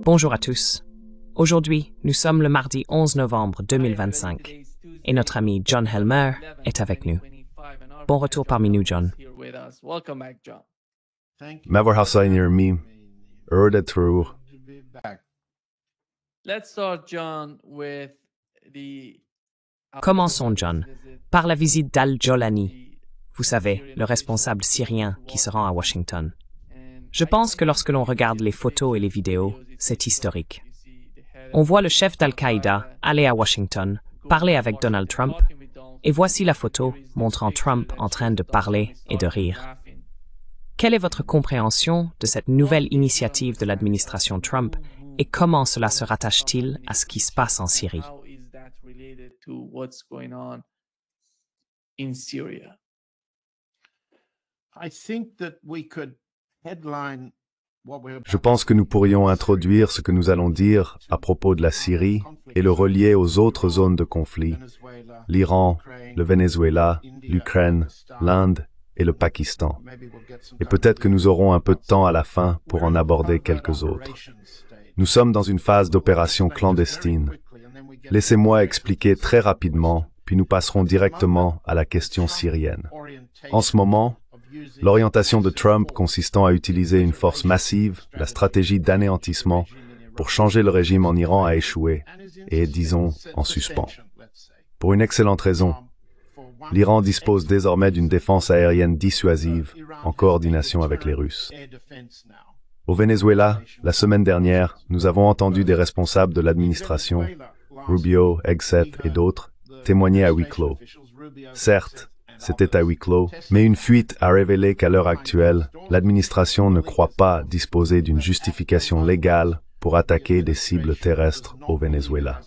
Bonjour à tous. Aujourd'hui, nous sommes le mardi 11 novembre 2025 et notre ami John Helmer est avec nous. Bon retour parmi nous, John. Mevrouw Hassainer mi, Erde Trur. Commençons, John, par la visite d'Al-Jolani, vous savez, le responsable syrien qui se rend à Washington. Je pense que lorsque l'on regarde les photos et les vidéos, c'est historique. On voit le chef d'Al-Qaïda aller à Washington, parler avec Donald Trump, et voici la photo montrant Trump en train de parler et de rire. Quelle est votre compréhension de cette nouvelle initiative de l'administration Trump et comment cela se rattache-t-il à ce qui se passe en Syrie? Je pense que nous pourrions introduire ce que nous allons dire à propos de la Syrie et le relier aux autres zones de conflit, l'Iran, le Venezuela, l'Ukraine, l'Inde et le Pakistan. Et peut-être que nous aurons un peu de temps à la fin pour en aborder quelques autres. Nous sommes dans une phase d'opération clandestine. Laissez-moi expliquer très rapidement, puis nous passerons directement à la question syrienne. En ce moment, l'orientation de Trump consistant à utiliser une force massive, la stratégie d'anéantissement, pour changer le régime en Iran a échoué et est, disons, en suspens. Pour une excellente raison. L'Iran dispose désormais d'une défense aérienne dissuasive en coordination avec les Russes. Au Venezuela, la semaine dernière, nous avons entendu des responsables de l'administration, Rubio, Hegseth et d'autres, témoigner à huis clos. Certes, c'était à huis clos, mais une fuite a révélé qu'à l'heure actuelle, l'administration ne croit pas disposer d'une justification légale pour attaquer des cibles terrestres au Venezuela.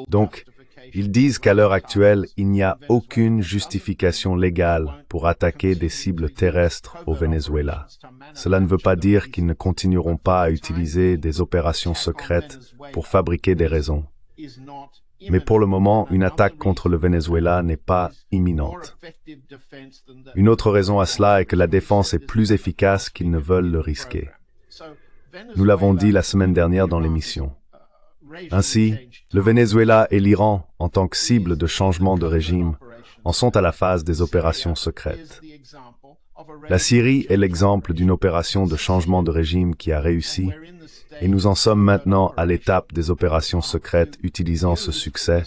Donc, ils disent qu'à l'heure actuelle, il n'y a aucune justification légale pour attaquer des cibles terrestres au Venezuela. Cela ne veut pas dire qu'ils ne continueront pas à utiliser des opérations secrètes pour fabriquer des raisons. Mais pour le moment, une attaque contre le Venezuela n'est pas imminente. Une autre raison à cela est que la défense est plus efficace qu'ils ne veulent le risquer. Nous l'avons dit la semaine dernière dans l'émission. Ainsi, le Venezuela et l'Iran, en tant que cible de changement de régime, en sont à la phase des opérations secrètes. La Syrie est l'exemple d'une opération de changement de régime qui a réussi, et nous en sommes maintenant à l'étape des opérations secrètes utilisant ce succès,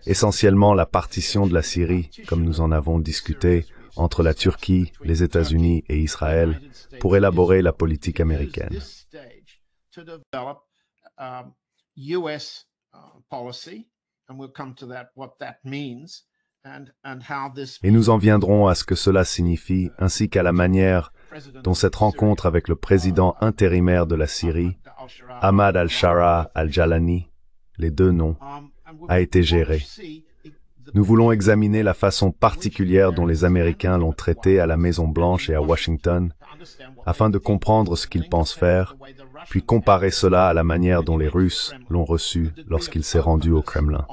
essentiellement la partition de la Syrie, comme nous en avons discuté, entre la Turquie, les États-Unis et Israël, pour élaborer la politique américaine. Et nous en viendrons à ce que cela signifie, ainsi qu'à la manière dont cette rencontre avec le président intérimaire de la Syrie, Ahmad al-Shara al-Jalani, les deux noms, a été gérée. Nous voulons examiner la façon particulière dont les Américains l'ont traité à la Maison-Blanche et à Washington, afin de comprendre ce qu'ils pensent faire, puis comparer cela à la manière dont les Russes l'ont reçu lorsqu'il s'est rendu au Kremlin.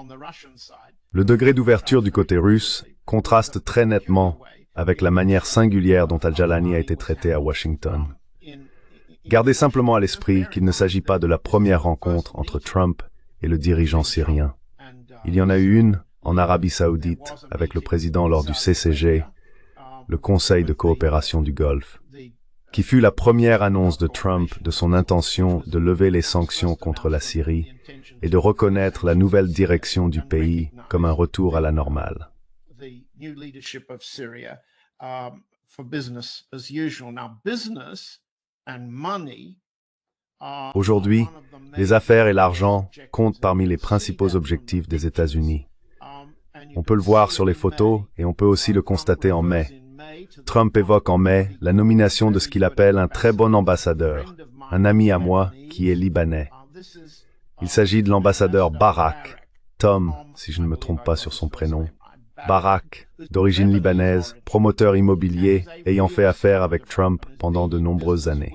Le degré d'ouverture du côté russe contraste très nettement avec la manière singulière dont al-Jalani a été traité à Washington. Gardez simplement à l'esprit qu'il ne s'agit pas de la première rencontre entre Trump et le dirigeant syrien. Il y en a eu une en Arabie Saoudite avec le président lors du CCG, le Conseil de coopération du Golfe, qui fut la première annonce de Trump de son intention de lever les sanctions contre la Syrie et de reconnaître la nouvelle direction du pays comme un retour à la normale. Aujourd'hui, les affaires et l'argent comptent parmi les principaux objectifs des États-Unis. On peut le voir sur les photos et on peut aussi le constater en mai. Trump évoque en mai la nomination de ce qu'il appelle un très bon ambassadeur, un ami à moi qui est libanais. Il s'agit de l'ambassadeur Barak, Tom, si je ne me trompe pas sur son prénom. Barak, d'origine libanaise, promoteur immobilier, ayant fait affaire avec Trump pendant de nombreuses années.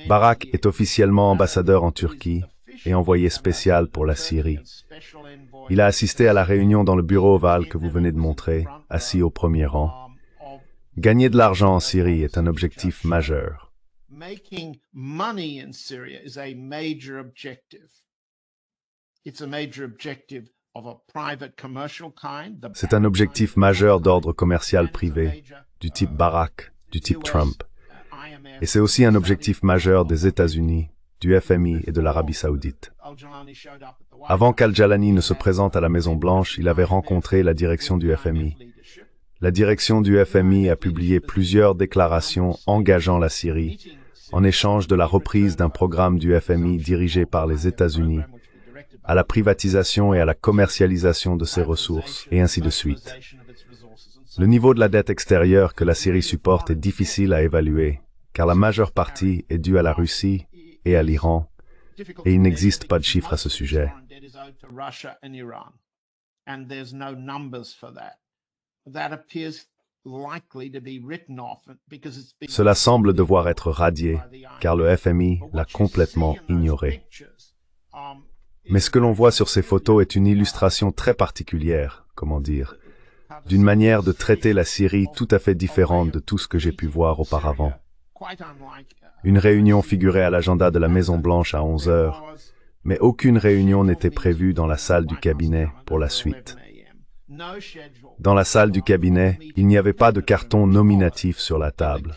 Barak est officiellement ambassadeur en Turquie et envoyé spécial pour la Syrie. Il a assisté à la réunion dans le bureau ovale que vous venez de montrer, assis au premier rang. Gagner de l'argent en Syrie est un objectif majeur. Making money in Syria is a major objective. It's a major objective of a private commercial kind. C'est un objectif majeur d'ordre commercial privé, du type Barack, du type Trump. Et c'est aussi un objectif majeur des États-Unis, du FMI et de l'Arabie saoudite. Avant qu'Al-Jalani ne se présente à la Maison-Blanche, il avait rencontré la direction du FMI. La direction du FMI a publié plusieurs déclarations engageant la Syrie en échange de la reprise d'un programme du FMI dirigé par les États-Unis, à la privatisation et à la commercialisation de ses ressources, et ainsi de suite. Le niveau de la dette extérieure que la Syrie supporte est difficile à évaluer, car la majeure partie est due à la Russie et à l'Iran, et il n'existe pas de chiffres à ce sujet. Cela semble devoir être radié, car le FMI l'a complètement ignoré. Mais ce que l'on voit sur ces photos est une illustration très particulière, comment dire, d'une manière de traiter la Syrie tout à fait différente de tout ce que j'ai pu voir auparavant. Une réunion figurait à l'agenda de la Maison-Blanche à 11 heures, mais aucune réunion n'était prévue dans la salle du cabinet pour la suite. Dans la salle du cabinet, il n'y avait pas de carton nominatif sur la table.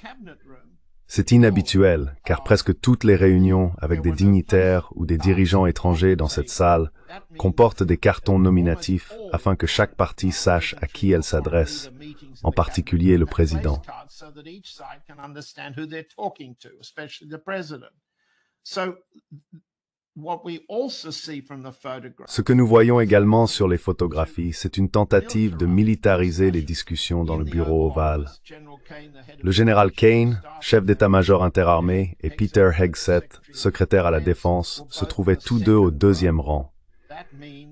C'est inhabituel, car presque toutes les réunions avec des dignitaires ou des dirigeants étrangers dans cette salle comportent des cartons nominatifs afin que chaque partie sache à qui elle s'adresse, en particulier le président. Ce que nous voyons également sur les photographies, c'est une tentative de militariser les discussions dans le bureau ovale. Le général Kane, chef d'état-major interarmé, et Peter Hegseth, secrétaire à la Défense, se trouvaient tous deux au deuxième rang.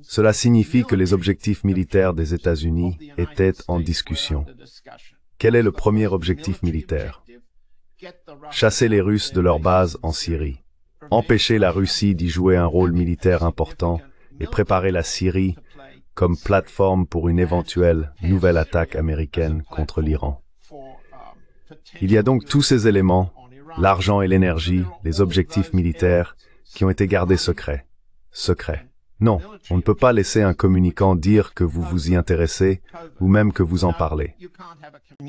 Cela signifie que les objectifs militaires des États-Unis étaient en discussion. Quel est le premier objectif militaire? Chasser les Russes de leur base en Syrie. Empêcher la Russie d'y jouer un rôle militaire important et préparer la Syrie comme plateforme pour une éventuelle nouvelle attaque américaine contre l'Iran. Il y a donc tous ces éléments, l'argent et l'énergie, les objectifs militaires, qui ont été gardés secrets. Secrets. Non, on ne peut pas laisser un communicant dire que vous vous y intéressez ou même que vous en parlez. Vous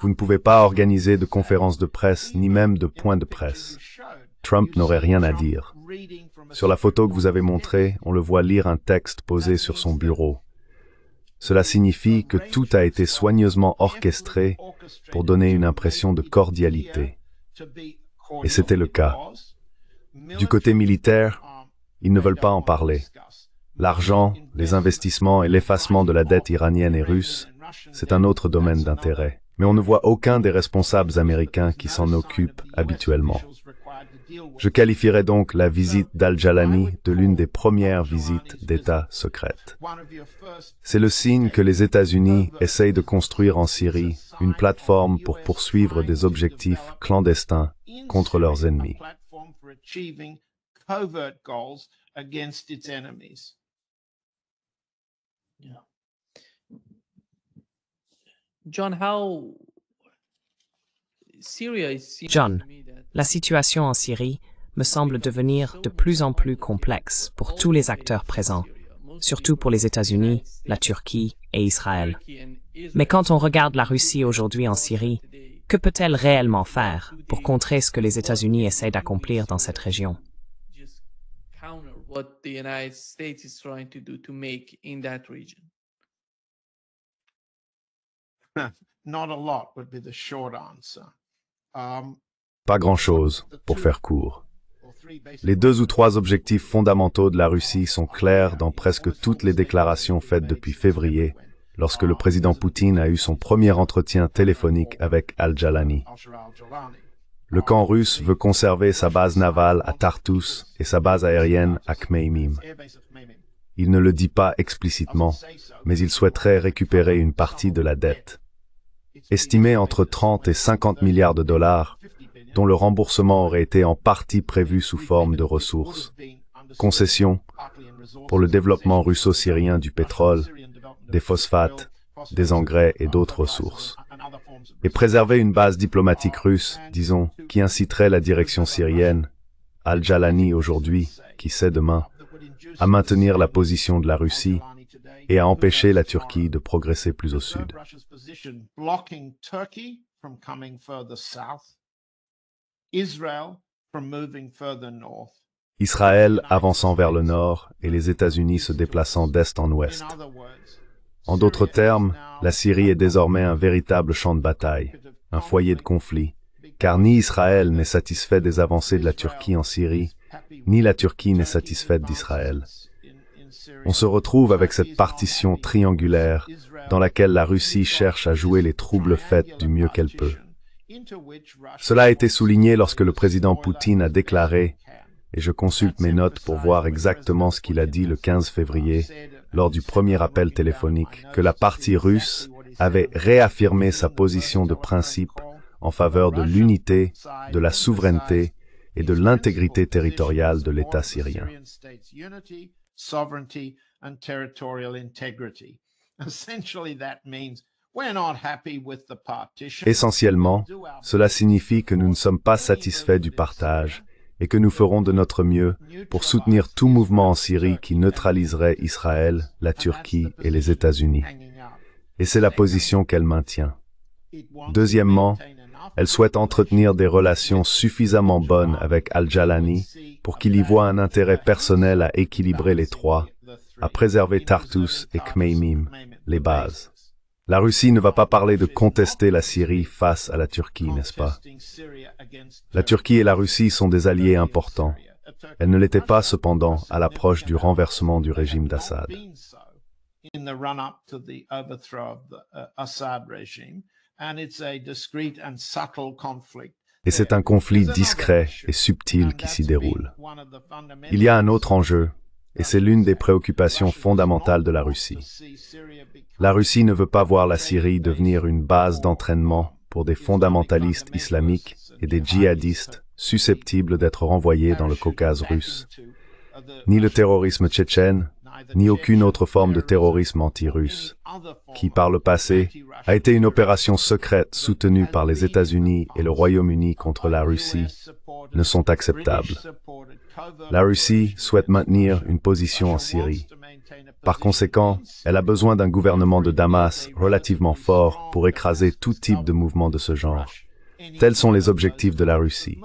ne pouvez pas organiser de conférences de presse ni même de points de presse. Trump n'aurait rien à dire. Sur la photo que vous avez montrée, on le voit lire un texte posé sur son bureau. Cela signifie que tout a été soigneusement orchestré pour donner une impression de cordialité. Et c'était le cas. Du côté militaire, ils ne veulent pas en parler. L'argent, les investissements et l'effacement de la dette iranienne et russe, c'est un autre domaine d'intérêt. Mais on ne voit aucun des responsables américains qui s'en occupent habituellement. Je qualifierais donc la visite d'Al-Jalani de l'une des premières visites d'État secrètes. C'est le signe que les États-Unis essayent de construire en Syrie une plateforme pour poursuivre des objectifs clandestins contre leurs ennemis. John, la situation en Syrie me semble devenir de plus en plus complexe pour tous les acteurs présents, surtout pour les États-Unis, la Turquie et Israël. Mais quand on regarde la Russie aujourd'hui en Syrie, que peut-elle réellement faire pour contrer ce que les États-Unis essaient d'accomplir dans cette région? Pas grand-chose, pour faire court. Les 2 ou 3 objectifs fondamentaux de la Russie sont clairs dans presque toutes les déclarations faites depuis février, lorsque le président Poutine a eu son premier entretien téléphonique avec Al-Jalani. Le camp russe veut conserver sa base navale à Tartus et sa base aérienne à Khmeimim. Il ne le dit pas explicitement, mais il souhaiterait récupérer une partie de la dette. Estimée entre 30 et 50 milliards de dollars, dont le remboursement aurait été en partie prévu sous forme de ressources, concessions pour le développement russo-syrien du pétrole, des phosphates, des engrais et d'autres ressources, et préserver une base diplomatique russe, disons, qui inciterait la direction syrienne, Al-Jalani aujourd'hui, qui sait demain, à maintenir la position de la Russie et à empêcher la Turquie de progresser plus au sud. Israël avançant vers le nord et les États-Unis se déplaçant d'est en ouest. En d'autres termes, la Syrie est désormais un véritable champ de bataille, un foyer de conflit, car ni Israël n'est satisfait des avancées de la Turquie en Syrie, ni la Turquie n'est satisfaite d'Israël. On se retrouve avec cette partition triangulaire dans laquelle la Russie cherche à jouer les troubles faits du mieux qu'elle peut. Cela a été souligné lorsque le président Poutine a déclaré, et je consulte mes notes pour voir exactement ce qu'il a dit le 15 février, lors du premier appel téléphonique, que la partie russe avait réaffirmé sa position de principe en faveur de l'unité, de la souveraineté et de l'intégrité territoriale de l'État syrien. Essentiellement, cela signifie que nous ne sommes pas satisfaits du partage et que nous ferons de notre mieux pour soutenir tout mouvement en Syrie qui neutraliserait Israël, la Turquie et les États-Unis. Et c'est la position qu'elle maintient. Deuxièmement, elle souhaite entretenir des relations suffisamment bonnes avec Al-Jalani pour qu'il y voie un intérêt personnel à équilibrer les trois, à préserver Tartus et Khmeimim, les bases. La Russie ne va pas parler de contester la Syrie face à la Turquie, n'est-ce pas? La Turquie et la Russie sont des alliés importants. Elles ne l'étaient pas, cependant, à l'approche du renversement du régime d'Assad. Et c'est un conflit discret et subtil qui s'y déroule. Il y a un autre enjeu, et c'est l'une des préoccupations fondamentales de la Russie. La Russie ne veut pas voir la Syrie devenir une base d'entraînement pour des fondamentalistes islamiques et des djihadistes susceptibles d'être renvoyés dans le Caucase russe. Ni le terrorisme tchétchène, ni aucune autre forme de terrorisme anti-russe, qui, par le passé, a été une opération secrète soutenue par les États-Unis et le Royaume-Uni contre la Russie, ne sont acceptables. La Russie souhaite maintenir une position en Syrie. Par conséquent, elle a besoin d'un gouvernement de Damas relativement fort pour écraser tout type de mouvement de ce genre. Tels sont les objectifs de la Russie.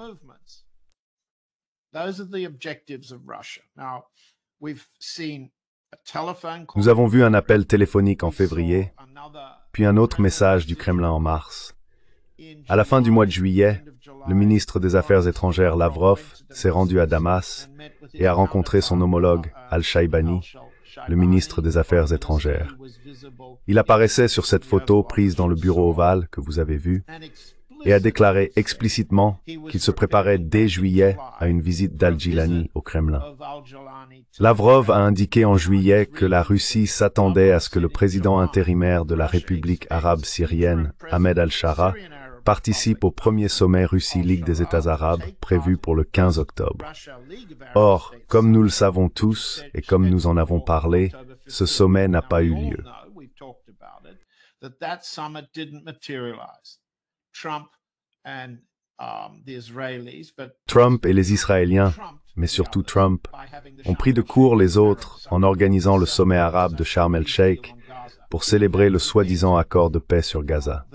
Nous avons vu un appel téléphonique en février, puis un autre message du Kremlin en mars. À la fin du mois de juillet, le ministre des Affaires étrangères Lavrov s'est rendu à Damas et a rencontré son homologue Al-Shaibani, le ministre des Affaires étrangères. Il apparaissait sur cette photo prise dans le bureau ovale que vous avez vu et a déclaré explicitement qu'il se préparait dès juillet à une visite d'Al-Jilani au Kremlin. Lavrov a indiqué en juillet que la Russie s'attendait à ce que le président intérimaire de la République arabe syrienne, Ahmed al-Shara, participe au premier sommet Russie-Ligue des États arabes prévu pour le 15 octobre. Or, comme nous le savons tous et comme nous en avons parlé, ce sommet n'a pas eu lieu. Trump et les Israéliens, mais surtout Trump, ont pris de court les autres en organisant le sommet arabe de Sharm el-Sheikh pour célébrer le soi-disant accord de paix sur Gaza.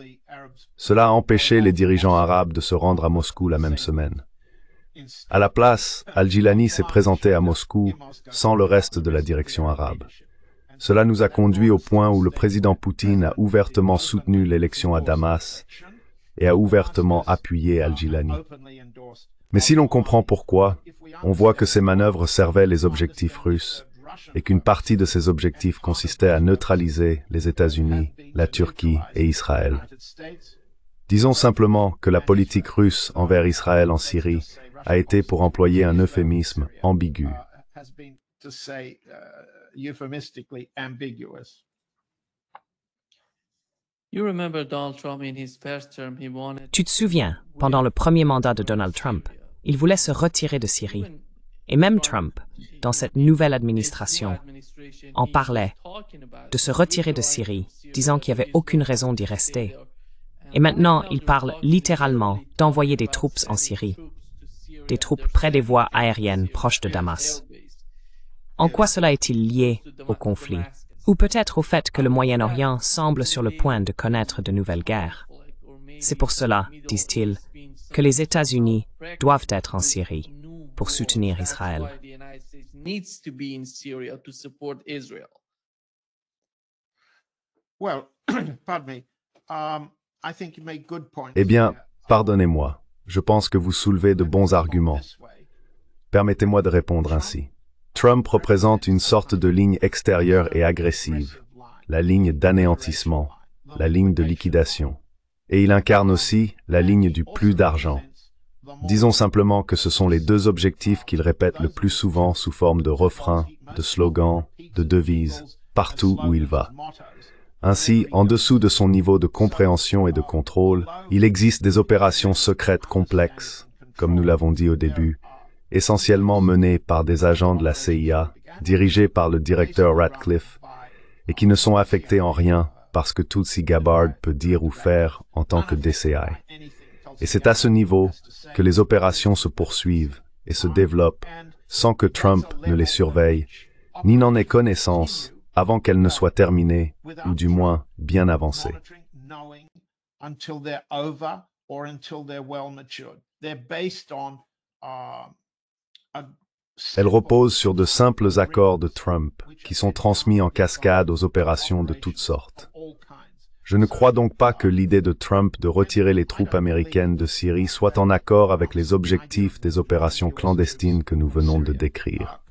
Cela a empêché les dirigeants arabes de se rendre à Moscou la même semaine. À la place, Al-Jilani s'est présenté à Moscou sans le reste de la direction arabe. Cela nous a conduit au point où le président Poutine a ouvertement soutenu l'élection à Damas et a ouvertement appuyé Al-Jilani. Mais si l'on comprend pourquoi, on voit que ces manœuvres servaient les objectifs russes et qu'une partie de ces objectifs consistait à neutraliser les États-Unis, la Turquie et Israël. Disons simplement que la politique russe envers Israël en Syrie a été, pour employer un euphémisme, ambiguë. Tu te souviens, pendant le premier mandat de Donald Trump, il voulait se retirer de Syrie. Et même Trump, dans cette nouvelle administration, en parlait de se retirer de Syrie, disant qu'il n'y avait aucune raison d'y rester. Et maintenant, il parle littéralement d'envoyer des troupes en Syrie, des troupes près des voies aériennes proches de Damas. En quoi cela est-il lié au conflit? Ou peut-être au fait que le Moyen-Orient semble sur le point de connaître de nouvelles guerres. C'est pour cela, disent-ils, que les États-Unis doivent être en Syrie pour soutenir Israël. Eh bien, pardonnez-moi, je pense que vous soulevez de bons arguments. Permettez-moi de répondre ainsi. Trump représente une sorte de ligne extérieure et agressive, la ligne d'anéantissement, la ligne de liquidation. Et il incarne aussi la ligne du plus d'argent. Disons simplement que ce sont les deux objectifs qu'il répète le plus souvent sous forme de refrains, de slogans, de devises, partout où il va. Ainsi, en dessous de son niveau de compréhension et de contrôle, il existe des opérations secrètes complexes, comme nous l'avons dit au début, essentiellement menées par des agents de la CIA, dirigés par le directeur Ratcliffe, et qui ne sont affectés en rien par ce que Tulsi Gabbard peut dire ou faire en tant que DCI. Et c'est à ce niveau que les opérations se poursuivent et se développent sans que Trump ne les surveille, ni n'en ait connaissance avant qu'elles ne soient terminées, ou du moins bien avancées. Elles reposent sur de simples accords de Trump qui sont transmis en cascade aux opérations de toutes sortes. Je ne crois donc pas que l'idée de Trump de retirer les troupes américaines de Syrie soit en accord avec les objectifs des opérations clandestines que nous venons de décrire.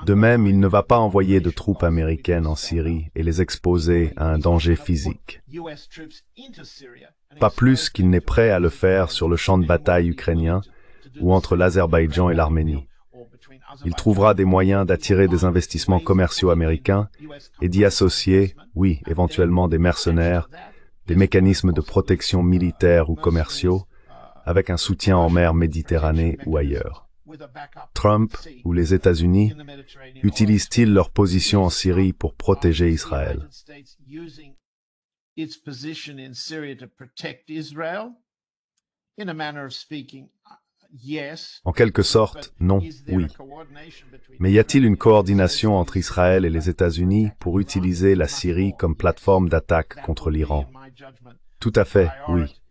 De même, il ne va pas envoyer de troupes américaines en Syrie et les exposer à un danger physique. Pas plus qu'il n'est prêt à le faire sur le champ de bataille ukrainien ou entre l'Azerbaïdjan et l'Arménie. Il trouvera des moyens d'attirer des investissements commerciaux américains et d'y associer, oui, éventuellement des mercenaires, des mécanismes de protection militaire ou commerciaux, avec un soutien en mer Méditerranée ou ailleurs. Trump ou les États-Unis utilisent-ils leur position en Syrie pour protéger Israël? En quelque sorte, non, oui. Mais y a-t-il une coordination entre Israël et les États-Unis pour utiliser la Syrie comme plateforme d'attaque contre l'Iran? Tout à fait, oui.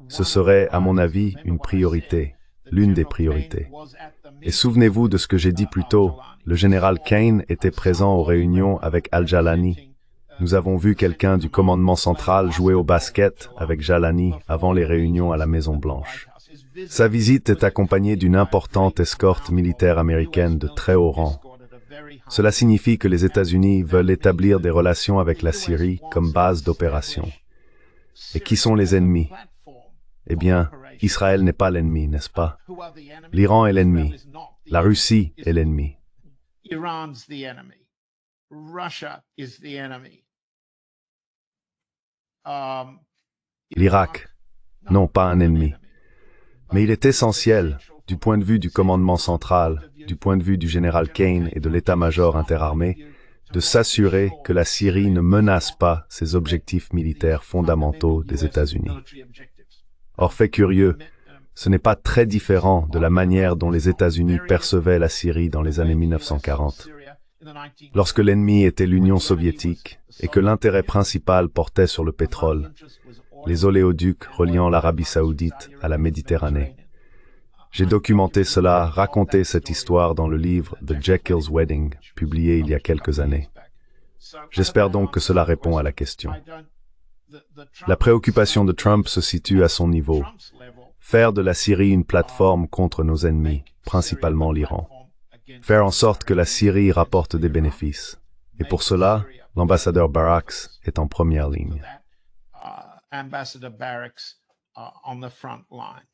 Ce serait, à mon avis, une priorité, l'une des priorités. Et souvenez-vous de ce que j'ai dit plus tôt, le général Kane était présent aux réunions avec Al-Jalani. Nous avons vu quelqu'un du commandement central jouer au basket avec Jalani avant les réunions à la Maison-Blanche. Sa visite est accompagnée d'une importante escorte militaire américaine de très haut rang. Cela signifie que les États-Unis veulent établir des relations avec la Syrie comme base d'opération. Et qui sont les ennemis? Eh bien, Israël n'est pas l'ennemi, n'est-ce pas? L'Iran est l'ennemi. La Russie est l'ennemi. L'Irak, non pas un ennemi. Mais il est essentiel, du point de vue du commandement central, du point de vue du général Kane et de l'état-major interarmé, de s'assurer que la Syrie ne menace pas ses objectifs militaires fondamentaux des États-Unis. Or, fait curieux, ce n'est pas très différent de la manière dont les États-Unis percevaient la Syrie dans les années 1940. Lorsque l'ennemi était l'Union soviétique et que l'intérêt principal portait sur le pétrole, les oléoducs reliant l'Arabie saoudite à la Méditerranée. J'ai documenté cela, raconté cette histoire dans le livre The Jekyll's Wedding, publié il y a quelques années. J'espère donc que cela répond à la question. La préoccupation de Trump se situe à son niveau. Faire de la Syrie une plateforme contre nos ennemis, principalement l'Iran. Faire en sorte que la Syrie rapporte des bénéfices. Et pour cela, l'ambassadeur Barracks est en première ligne. Ambassador Barracks on the front line.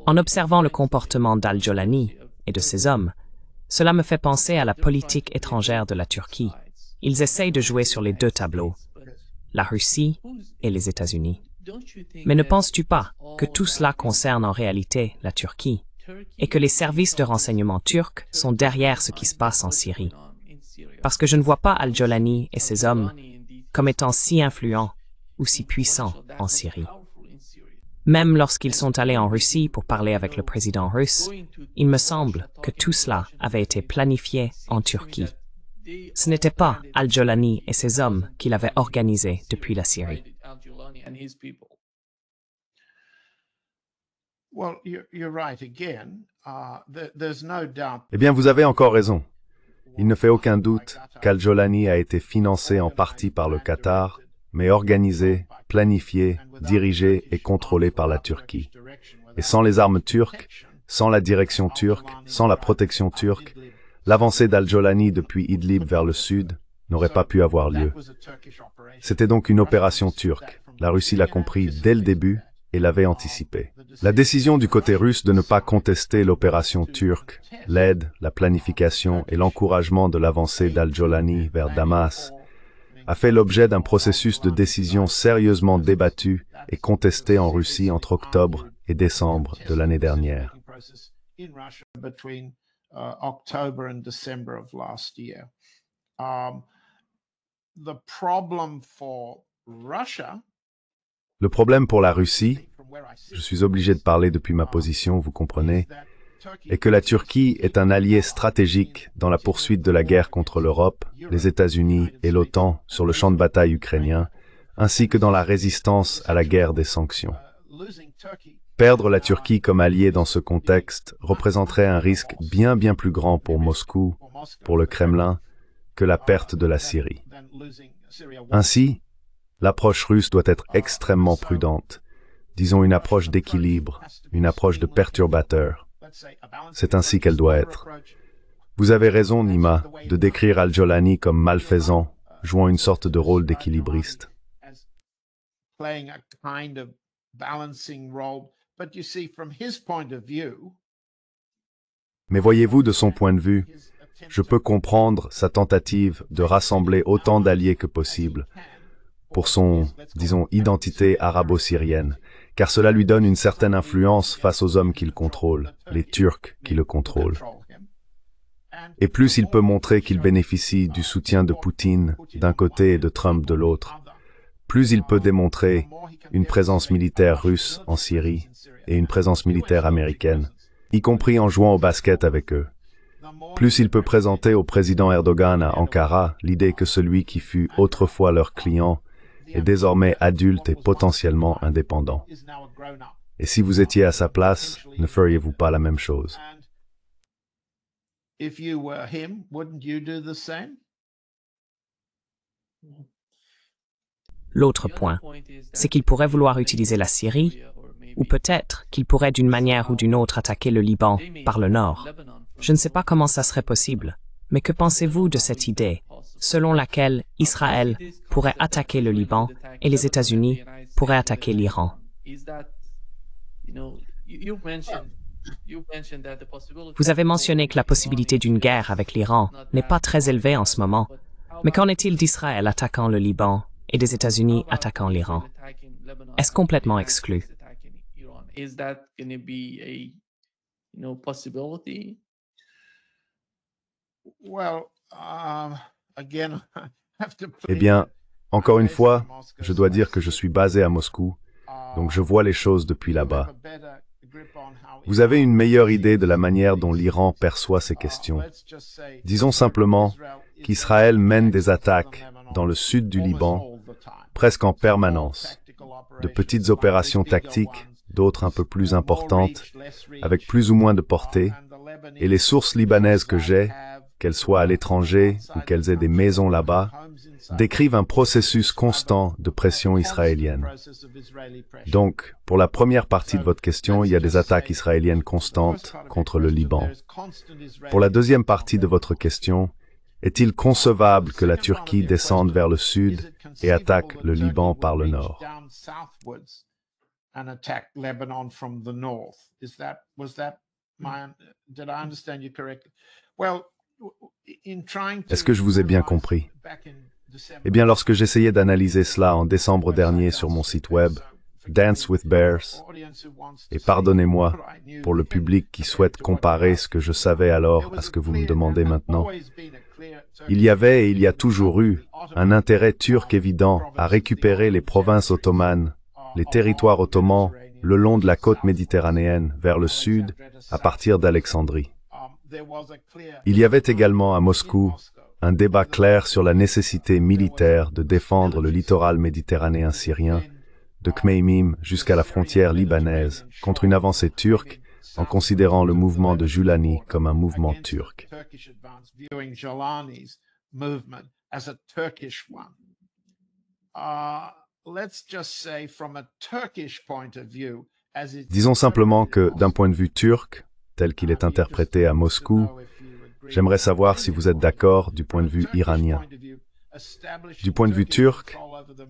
En observant le comportement d'Al-Jolani et de ses hommes, Cela me fait penser à la politique étrangère de la Turquie. Ils essayent de jouer sur les deux tableaux, la Russie et les États-Unis. Mais ne penses-tu pas que tout cela concerne en réalité la Turquie et que les services de renseignement turcs sont derrière ce qui se passe en Syrie? Parce que je ne vois pas Al-Jolani et ses hommes comme étant si influents ou si puissants en Syrie. Même lorsqu'ils sont allés en Russie pour parler avec le président russe, il me semble que tout cela avait été planifié en Turquie. Ce n'était pas Al-Jolani et ses hommes qui l'avaient organisé depuis la Syrie. Eh bien, vous avez encore raison. Il ne fait aucun doute qu'Al-Jolani a été financé en partie par le Qatar, mais organisé, planifié, dirigé et contrôlé par la Turquie. Et sans les armes turques, sans la direction turque, sans la protection turque, l'avancée d'Al-Jolani depuis Idlib vers le sud n'aurait pas pu avoir lieu. C'était donc une opération turque. La Russie l'a compris dès le début et l'avait anticipé. La décision du côté russe de ne pas contester l'opération turque, l'aide, la planification et l'encouragement de l'avancée d'Al-Jolani vers Damas a fait l'objet d'un processus de décision sérieusement débattu et contesté en Russie entre octobre et décembre de l'année dernière. Le problème pour la Russie, je suis obligé de parler depuis ma position, vous comprenez, est que la Turquie est un allié stratégique dans la poursuite de la guerre contre l'Europe, les États-Unis et l'OTAN sur le champ de bataille ukrainien, ainsi que dans la résistance à la guerre des sanctions. Perdre la Turquie comme allié dans ce contexte représenterait un risque bien plus grand pour Moscou, pour le Kremlin, que la perte de la Syrie. Ainsi, l'approche russe doit être extrêmement prudente, disons une approche d'équilibre, une approche de perturbateur. C'est ainsi qu'elle doit être. Vous avez raison, Nima, de décrire Al-Jolani comme malfaisant, jouant une sorte de rôle d'équilibriste. Mais voyez-vous, de son point de vue, je peux comprendre sa tentative de rassembler autant d'alliés que possible pour son, disons, identité arabo-syrienne, car cela lui donne une certaine influence face aux hommes qu'il contrôle, les Turcs qui le contrôlent. Et plus il peut montrer qu'il bénéficie du soutien de Poutine d'un côté et de Trump de l'autre, plus il peut démontrer une présence militaire russe en Syrie et une présence militaire américaine, y compris en jouant au basket avec eux. Plus il peut présenter au président Erdogan à Ankara l'idée que celui qui fut autrefois leur client est désormais adulte et potentiellement indépendant. Et si vous étiez à sa place, ne feriez-vous pas la même chose? L'autre point, c'est qu'il pourrait vouloir utiliser la Syrie, ou peut-être qu'il pourrait d'une manière ou d'une autre attaquer le Liban par le nord. Je ne sais pas comment ça serait possible, mais que pensez-vous de cette idée, selon laquelle Israël pourrait attaquer le Liban et les États-Unis pourraient attaquer l'Iran? Vous avez mentionné que la possibilité d'une guerre avec l'Iran n'est pas très élevée en ce moment, mais qu'en est-il d'Israël attaquant le Liban et des États-Unis attaquant l'Iran? Est-ce complètement exclu? Eh bien, encore une fois, je dois dire que je suis basé à Moscou, donc je vois les choses depuis là-bas. Vous avez une meilleure idée de la manière dont l'Iran perçoit ces questions. Disons simplement qu'Israël mène des attaques dans le sud du Liban, presque en permanence, de petites opérations tactiques, d'autres un peu plus importantes, avec plus ou moins de portée, et les sources libanaises que j'ai, qu'elles soient à l'étranger ou qu'elles aient des maisons là-bas, décrivent un processus constant de pression israélienne. Donc, pour la première partie de votre question, il y a des attaques israéliennes constantes contre le Liban. Pour la deuxième partie de votre question, est-il concevable que la Turquie descende vers le sud et attaque le Liban par le nord? Did I understand you correctly? Well, Est-ce que je vous ai bien compris? Eh bien, lorsque j'essayais d'analyser cela en décembre dernier sur mon site web, Dance with Bears, et pardonnez-moi pour le public qui souhaite comparer ce que je savais alors à ce que vous me demandez maintenant, il y avait et il y a toujours eu un intérêt turc évident à récupérer les provinces ottomanes, les territoires ottomans, le long de la côte méditerranéenne, vers le sud, à partir d'Alexandrie. Il y avait également à Moscou un débat clair sur la nécessité militaire de défendre le littoral méditerranéen syrien, de Khmeimim jusqu'à la frontière libanaise, contre une avancée turque, en considérant le mouvement de Julani comme un mouvement turc. Disons simplement que, d'un point de vue turc, tel qu'il est interprété à Moscou, j'aimerais savoir si vous êtes d'accord du point de vue iranien. Du point de vue turc,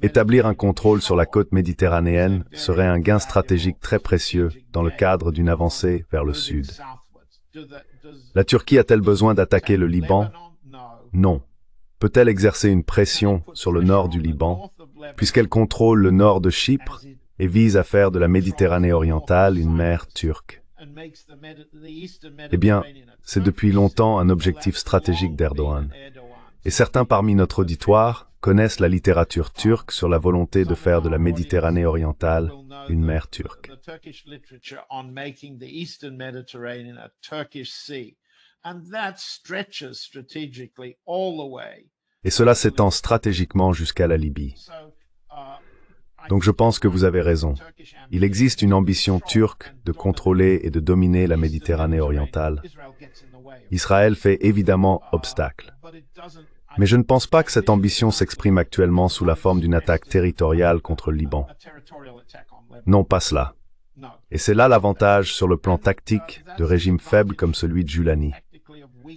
établir un contrôle sur la côte méditerranéenne serait un gain stratégique très précieux dans le cadre d'une avancée vers le sud. La Turquie a-t-elle besoin d'attaquer le Liban? Non. Peut-elle exercer une pression sur le nord du Liban, puisqu'elle contrôle le nord de Chypre et vise à faire de la Méditerranée orientale une mer turque? Eh bien, c'est depuis longtemps un objectif stratégique d'Erdogan. Et certains parmi notre auditoire connaissent la littérature turque sur la volonté de faire de la Méditerranée orientale une mer turque. Et cela s'étend stratégiquement jusqu'à la Libye. Donc je pense que vous avez raison. Il existe une ambition turque de contrôler et de dominer la Méditerranée orientale. Israël fait évidemment obstacle. Mais je ne pense pas que cette ambition s'exprime actuellement sous la forme d'une attaque territoriale contre le Liban. Non, pas cela. Et c'est là l'avantage sur le plan tactique de régimes faibles comme celui de Julani.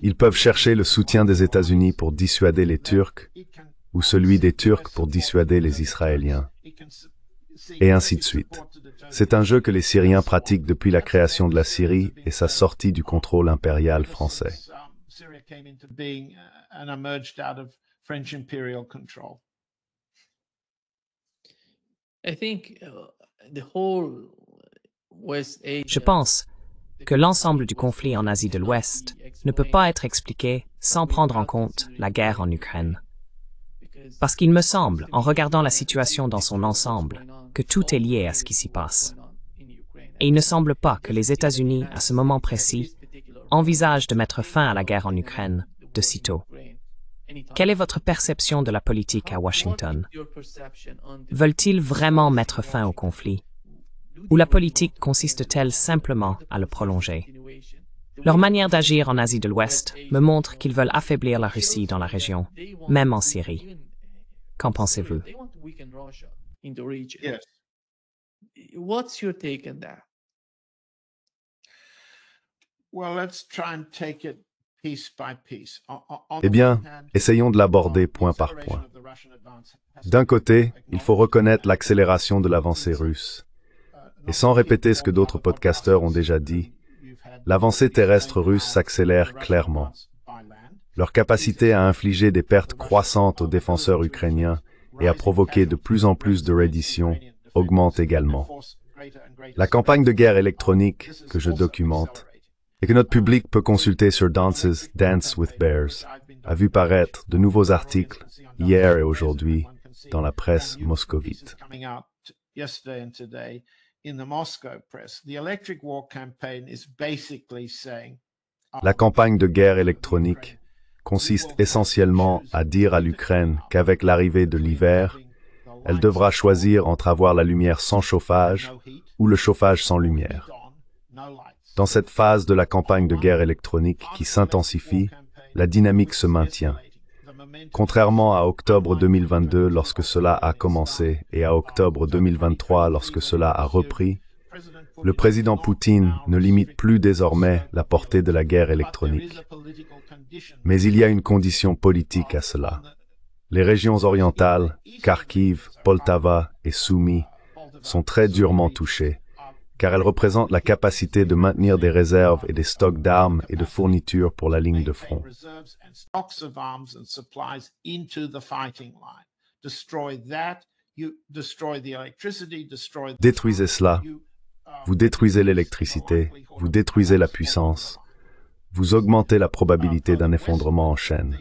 Ils peuvent chercher le soutien des États-Unis pour dissuader les Turcs, ou celui des Turcs pour dissuader les Israéliens, et ainsi de suite. C'est un jeu que les Syriens pratiquent depuis la création de la Syrie et sa sortie du contrôle impérial français. Je pense que l'ensemble du conflit en Asie de l'Ouest ne peut pas être expliqué sans prendre en compte la guerre en Ukraine. Parce qu'il me semble, en regardant la situation dans son ensemble, que tout est lié à ce qui s'y passe. Et il ne semble pas que les États-Unis, à ce moment précis, envisagent de mettre fin à la guerre en Ukraine de sitôt. Quelle est votre perception de la politique à Washington? Veulent-ils vraiment mettre fin au conflit? Ou la politique consiste-t-elle simplement à le prolonger? Leur manière d'agir en Asie de l'Ouest me montre qu'ils veulent affaiblir la Russie dans la région, même en Syrie. Qu'en pensez-vous? Yes. What's your take on that? Well, let's try and take it piece by piece. Eh bien, essayons de l'aborder point par point. D'un côté, il faut reconnaître l'accélération de l'avancée russe. Et sans répéter ce que d'autres podcasteurs ont déjà dit, l'avancée terrestre russe s'accélère clairement. Leur capacité à infliger des pertes croissantes aux défenseurs ukrainiens et à provoquer de plus en plus de redditions augmente également. La campagne de guerre électronique que je documente et que notre public peut consulter sur Dance with Bears a vu paraître de nouveaux articles hier et aujourd'hui dans la presse moscovite. La campagne de guerre électronique consiste essentiellement à dire à l'Ukraine qu'avec l'arrivée de l'hiver, elle devra choisir entre avoir la lumière sans chauffage ou le chauffage sans lumière. Dans cette phase de la campagne de guerre électronique qui s'intensifie, la dynamique se maintient. Contrairement à octobre 2022 lorsque cela a commencé et à octobre 2023 lorsque cela a repris, le président Poutine ne limite plus désormais la portée de la guerre électronique. Mais il y a une condition politique à cela. Les régions orientales, Kharkiv, Poltava et Soumy, sont très durement touchées, car elle représente la capacité de maintenir des réserves et des stocks d'armes et de fournitures pour la ligne de front. Détruisez cela, vous détruisez l'électricité, vous détruisez la puissance, vous augmentez la probabilité d'un effondrement en chaîne.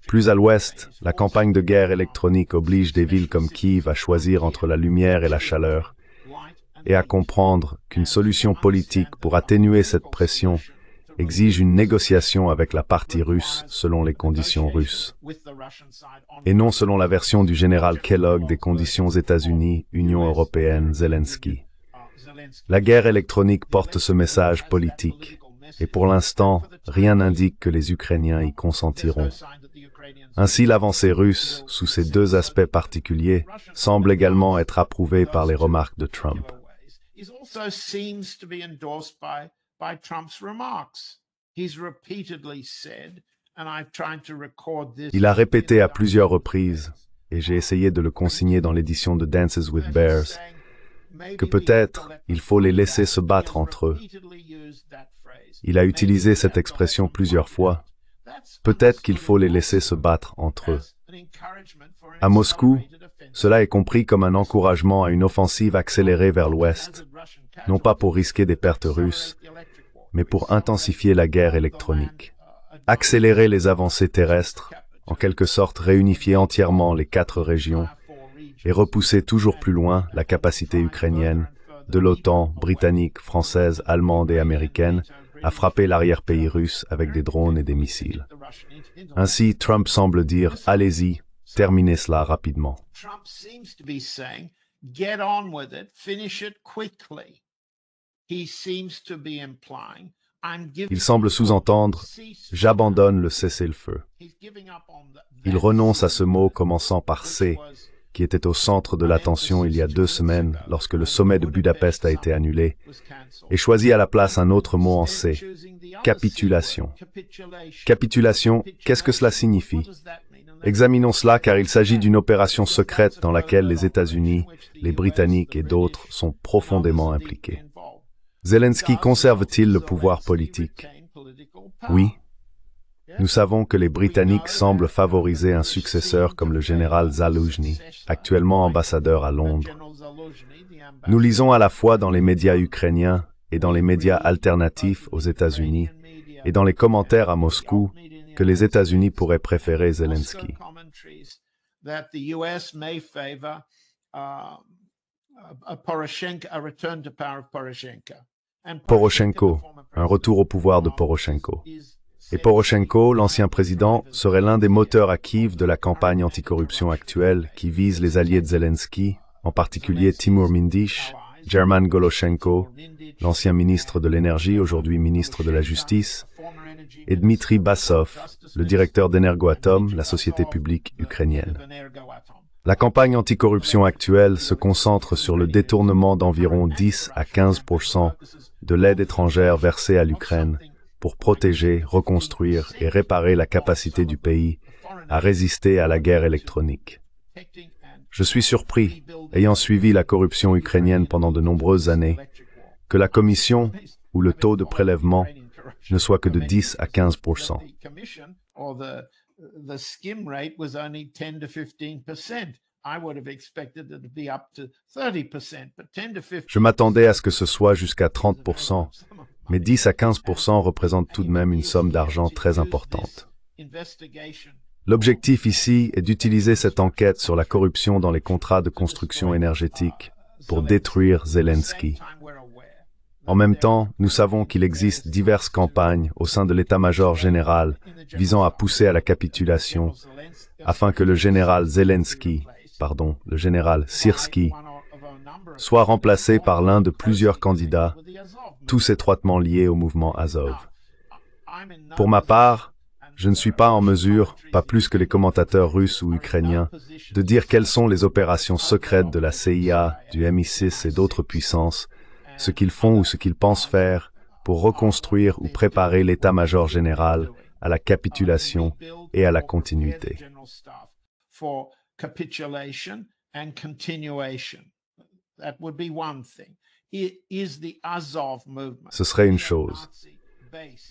Plus à l'ouest, la campagne de guerre électronique oblige des villes comme Kiev à choisir entre la lumière et la chaleur, et à comprendre qu'une solution politique pour atténuer cette pression exige une négociation avec la partie russe selon les conditions russes, et non selon la version du général Kellogg des conditions États-Unis, Union européenne, Zelensky. La guerre électronique porte ce message politique, et pour l'instant, rien n'indique que les Ukrainiens y consentiront. Ainsi, l'avancée russe, sous ces deux aspects particuliers, semble également être approuvée par les remarques de Trump. Il a répété à plusieurs reprises, et j'ai essayé de le consigner dans l'édition de Dances with Bears, que peut-être il faut les laisser se battre entre eux. Il a utilisé cette expression plusieurs fois. Peut-être qu'il faut les laisser se battre entre eux. À Moscou, cela est compris comme un encouragement à une offensive accélérée vers l'ouest, non pas pour risquer des pertes russes, mais pour intensifier la guerre électronique. Accélérer les avancées terrestres, en quelque sorte réunifier entièrement les 4 régions, et repousser toujours plus loin la capacité ukrainienne, de l'OTAN, britannique, française, allemande et américaine, à frapper l'arrière-pays russe avec des drones et des missiles. Ainsi, Trump semble dire « Allez-y, terminez cela rapidement ». Il semble sous-entendre « J'abandonne le cessez-le-feu ». Il renonce à ce mot commençant par « C », qui était au centre de l'attention il y a 2 semaines lorsque le sommet de Budapest a été annulé, et choisit à la place un autre mot en C, capitulation. Capitulation, qu'est-ce que cela signifie? Examinons cela car il s'agit d'une opération secrète dans laquelle les États-Unis, les Britanniques et d'autres sont profondément impliqués. Zelensky conserve-t-il le pouvoir politique? Oui. Nous savons que les Britanniques semblent favoriser un successeur comme le général Zaluzhny, actuellement ambassadeur à Londres. Nous lisons à la fois dans les médias ukrainiens et dans les médias alternatifs aux États-Unis et dans les commentaires à Moscou que les États-Unis pourraient préférer Zelensky. Poroshenko, un retour au pouvoir de Poroshenko. Et Poroshenko, l'ancien président, serait l'un des moteurs actifs de la campagne anticorruption actuelle qui vise les alliés de Zelensky, en particulier Timur Mindish, German Goloshenko, l'ancien ministre de l'Énergie, aujourd'hui ministre de la Justice, et Dmitry Bassov, le directeur d'Energoatom, la société publique ukrainienne. La campagne anticorruption actuelle se concentre sur le détournement d'environ 10 à 15% de l'aide étrangère versée à l'Ukraine pour protéger, reconstruire et réparer la capacité du pays à résister à la guerre électronique. Je suis surpris, ayant suivi la corruption ukrainienne pendant de nombreuses années, que la commission ou le taux de prélèvement ne soit que de 10 à 15%. Je m'attendais à ce que ce soit jusqu'à 30%, mais 10 à 15% représentent tout de même une somme d'argent très importante. L'objectif ici est d'utiliser cette enquête sur la corruption dans les contrats de construction énergétique pour détruire Zelensky. En même temps, nous savons qu'il existe diverses campagnes au sein de l'état-major général visant à pousser à la capitulation afin que le général Syrski soit remplacé par l'un de plusieurs candidats, tous étroitement liés au mouvement Azov. Pour ma part, je ne suis pas en mesure, pas plus que les commentateurs russes ou ukrainiens, de dire quelles sont les opérations secrètes de la CIA, du MI6 et d'autres puissances, ce qu'ils font ou ce qu'ils pensent faire pour reconstruire ou préparer l'état-major général à la capitulation et à la continuité. That would be one thing. Is the Azov movement. Ce serait une chose.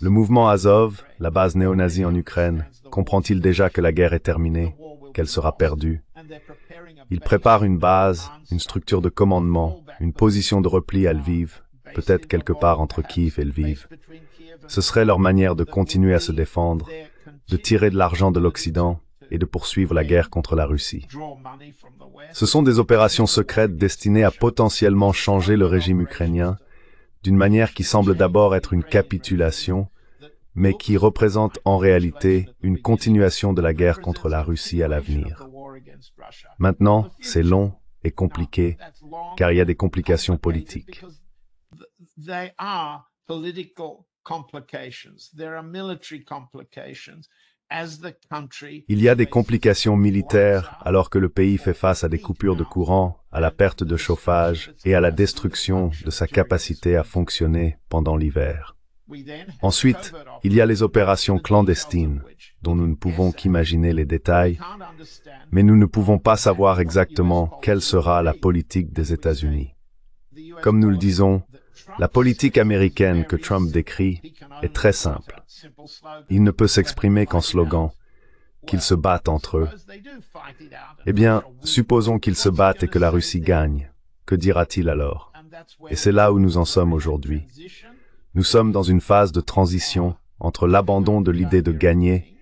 Le mouvement Azov, la base néo-nazie en Ukraine, comprend-il déjà que la guerre est terminée, qu'elle sera perdue? Il prépare une base, une structure de commandement, une position de repli à Lviv, peut-être quelque part entre Kiev et Lviv. Ce serait leur manière de continuer à se défendre, de tirer de l'argent de l'Occident et de poursuivre la guerre contre la Russie. Ce sont des opérations secrètes destinées à potentiellement changer le régime ukrainien, d'une manière qui semble d'abord être une capitulation, mais qui représente en réalité une continuation de la guerre contre la Russie à l'avenir. Maintenant, c'est long et compliqué, car il y a des complications politiques. Il y a des complications militaires alors que le pays fait face à des coupures de courant, à la perte de chauffage et à la destruction de sa capacité à fonctionner pendant l'hiver. Ensuite, il y a les opérations clandestines, dont nous ne pouvons qu'imaginer les détails, mais nous ne pouvons pas savoir exactement quelle sera la politique des États-Unis. Comme nous le disons, la politique américaine que Trump décrit est très simple. Il ne peut s'exprimer qu'en slogan, qu'ils se battent entre eux. Eh bien, supposons qu'ils se battent et que la Russie gagne. Que dira-t-il alors? Et c'est là où nous en sommes aujourd'hui. Nous sommes dans une phase de transition entre l'abandon de l'idée de gagner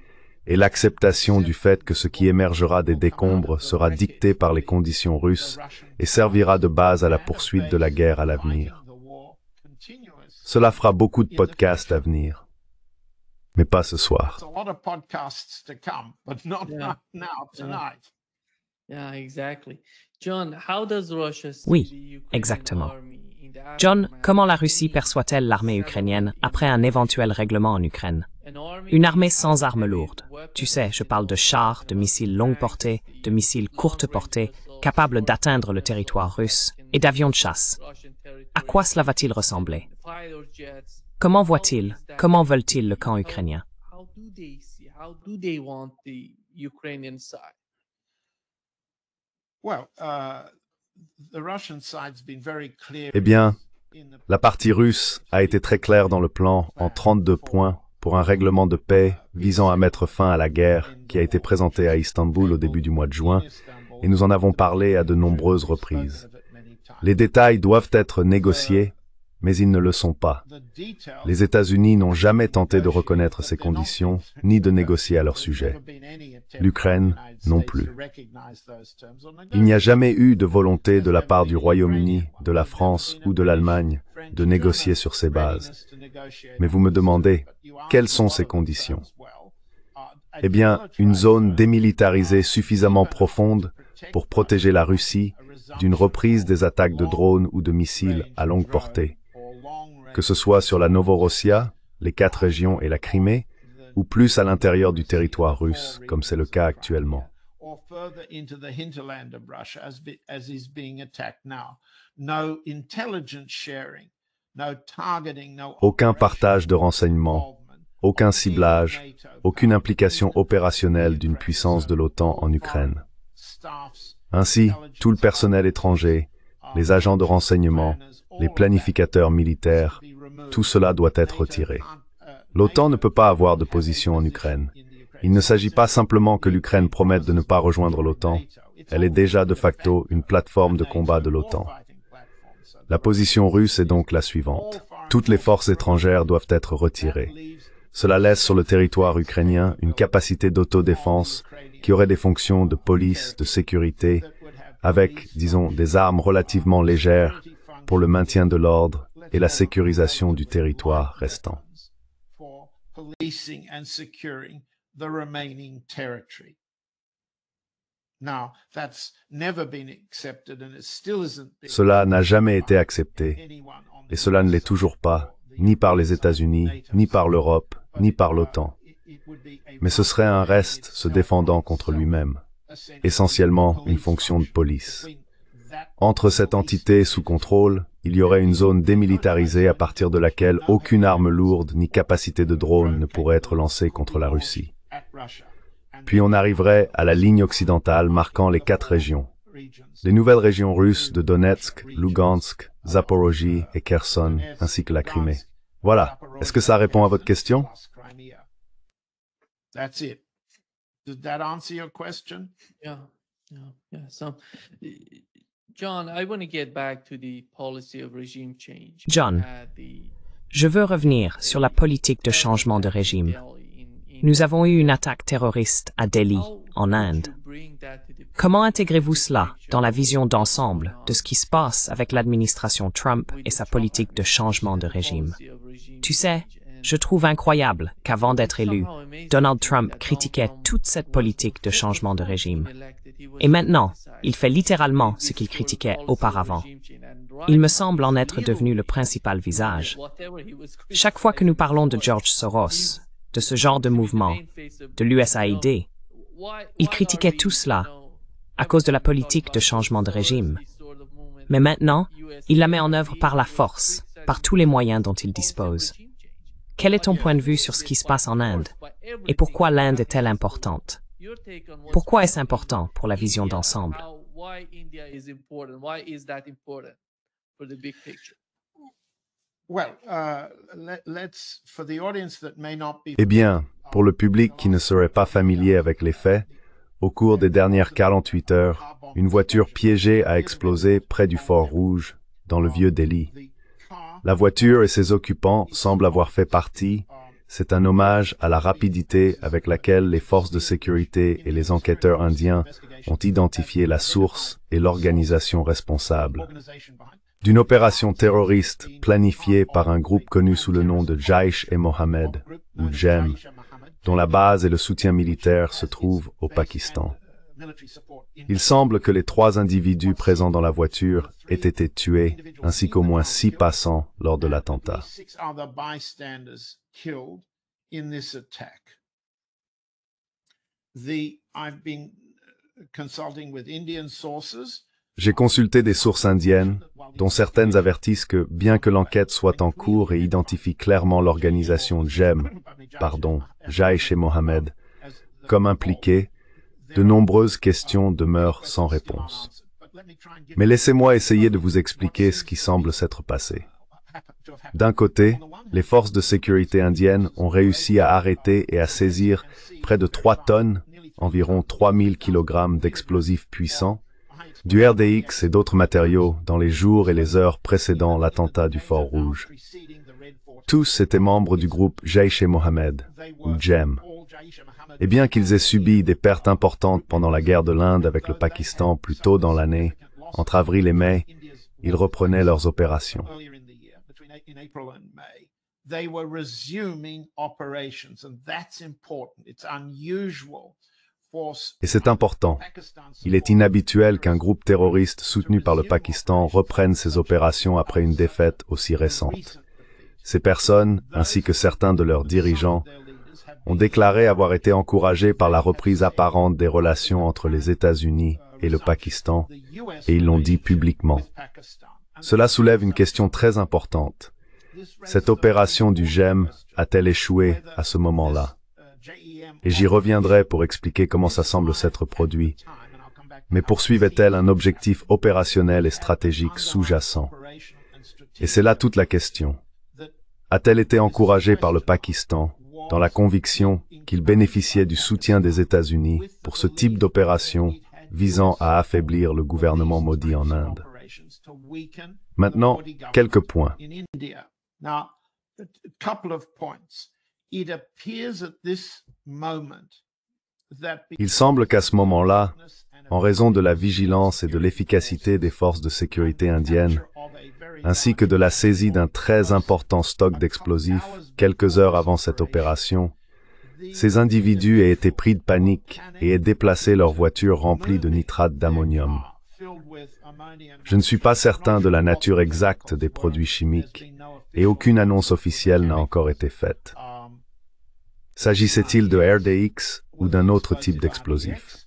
et l'acceptation du fait que ce qui émergera des décombres sera dicté par les conditions russes et servira de base à la poursuite de la guerre à l'avenir. Cela fera beaucoup de podcasts à venir, mais pas ce soir. Oui, exactement. John, comment la Russie perçoit-elle l'armée ukrainienne après un éventuel règlement en Ukraine? Une armée sans armes lourdes. Tu sais, je parle de chars, de missiles longue portée, de missiles courte portée, capables d'atteindre le territoire russe, et d'avions de chasse. À quoi cela va-t-il ressembler? Comment comment veulent-ils le camp ukrainien? Eh bien, la partie russe a été très claire dans le plan en 32 points pour un règlement de paix visant à mettre fin à la guerre qui a été présenté à Istanbul au début du mois de juin, et nous en avons parlé à de nombreuses reprises. Les détails doivent être négociés, mais ils ne le sont pas. Les États-Unis n'ont jamais tenté de reconnaître ces conditions, ni de négocier à leur sujet. L'Ukraine non plus. Il n'y a jamais eu de volonté de la part du Royaume-Uni, de la France ou de l'Allemagne de négocier sur ces bases. Mais vous me demandez, quelles sont ces conditions? Eh bien, une zone démilitarisée suffisamment profonde pour protéger la Russie d'une reprise des attaques de drones ou de missiles à longue portée, que ce soit sur la Novorossia, les 4 régions et la Crimée, ou plus à l'intérieur du territoire russe, comme c'est le cas actuellement. Aucun partage de renseignements, aucun ciblage, aucune implication opérationnelle d'une puissance de l'OTAN en Ukraine. Ainsi, tout le personnel étranger, les agents de renseignement, les planificateurs militaires, tout cela doit être retiré. L'OTAN ne peut pas avoir de position en Ukraine. Il ne s'agit pas simplement que l'Ukraine promette de ne pas rejoindre l'OTAN, elle est déjà de facto une plateforme de combat de l'OTAN. La position russe est donc la suivante. Toutes les forces étrangères doivent être retirées. Cela laisse sur le territoire ukrainien une capacité d'autodéfense qui aurait des fonctions de police, de sécurité, avec, disons, des armes relativement légères pour le maintien de l'ordre et la sécurisation du territoire restant. Cela n'a jamais été accepté, et cela ne l'est toujours pas, ni par les États-Unis, ni par l'Europe, ni par l'OTAN. Mais ce serait un reste se défendant contre lui-même, essentiellement une fonction de police. Entre cette entité sous contrôle, il y aurait une zone démilitarisée à partir de laquelle aucune arme lourde ni capacité de drone ne pourrait être lancée contre la Russie. Puis on arriverait à la ligne occidentale marquant les 4 régions, les nouvelles régions russes de Donetsk, Lugansk, Zaporozhye et Kherson, ainsi que la Crimée. Voilà. Est-ce que ça répond à votre question? That's it. Did that answer your question? Yeah. So, John, I want to get back to the policy of regime change. John, je veux revenir sur la politique de changement de régime. Nous avons eu une attaque terroriste à Delhi, en Inde. Comment intégrez-vous cela dans la vision d'ensemble de ce qui se passe avec l'administration Trump et sa politique de changement de régime? Tu sais, je trouve incroyable qu'avant d'être élu, Donald Trump critiquait toute cette politique de changement de régime. Et maintenant, il fait littéralement ce qu'il critiquait auparavant. Il me semble en être devenu le principal visage. Chaque fois que nous parlons de George Soros, de ce genre de mouvement, de l'USAID, il critiquait tout cela à cause de la politique de changement de régime. Mais maintenant, il la met en œuvre par la force, par tous les moyens dont il dispose. Quel est ton point de vue sur ce qui se passe en Inde? Et pourquoi l'Inde est-elle importante? Pourquoi est-ce important pour la vision d'ensemble? Eh bien, pour le public qui ne serait pas familier avec les faits, au cours des dernières 48 heures, une voiture piégée a explosé près du Fort Rouge, dans le vieux Delhi. La voiture et ses occupants semblent avoir fait partie. C'est un hommage à la rapidité avec laquelle les forces de sécurité et les enquêteurs indiens ont identifié la source et l'organisation responsable d'une opération terroriste planifiée par un groupe connu sous le nom de Jaish-e-Mohammed, ou JEM, dont la base et le soutien militaire se trouvent au Pakistan. Il semble que les 3 individus présents dans la voiture aient été tués, ainsi qu'au moins 6 passants lors de l'attentat. J'ai consulté des sources indiennes, dont certaines avertissent que, bien que l'enquête soit en cours et identifie clairement l'organisation Jaish-e-Mohammed, comme impliquée, de nombreuses questions demeurent sans réponse. Mais laissez-moi essayer de vous expliquer ce qui semble s'être passé. D'un côté, les forces de sécurité indiennes ont réussi à arrêter et à saisir près de 3 tonnes, environ 3000 kg d'explosifs puissants, du RDX et d'autres matériaux dans les jours et les heures précédant l'attentat du Fort Rouge. Tous étaient membres du groupe Jaish-e-Mohammed, ou JEM. Et bien qu'ils aient subi des pertes importantes pendant la guerre de l'Inde avec le Pakistan plus tôt dans l'année, entre avril et mai, ils reprenaient leurs opérations. Et c'est important. Il est inhabituel qu'un groupe terroriste soutenu par le Pakistan reprenne ses opérations après une défaite aussi récente. Ces personnes, ainsi que certains de leurs dirigeants, ont déclaré avoir été encouragés par la reprise apparente des relations entre les États-Unis et le Pakistan, et ils l'ont dit publiquement. Cela soulève une question très importante. Cette opération du JEM a-t-elle échoué à ce moment-là? Et j'y reviendrai pour expliquer comment ça semble s'être produit. Mais poursuivait-elle un objectif opérationnel et stratégique sous-jacent? Et c'est là toute la question. A-t-elle été encouragée par le Pakistan dans la conviction qu'il bénéficiait du soutien des États-Unis pour ce type d'opération visant à affaiblir le gouvernement Modi en Inde? Maintenant, quelques points. Il semble qu'à ce moment-là, en raison de la vigilance et de l'efficacité des forces de sécurité indiennes, ainsi que de la saisie d'un très important stock d'explosifs quelques heures avant cette opération, ces individus aient été pris de panique et aient déplacé leur voiture remplie de nitrate d'ammonium. Je ne suis pas certain de la nature exacte des produits chimiques et aucune annonce officielle n'a encore été faite. S'agissait-il de RDX ou d'un autre type d'explosif?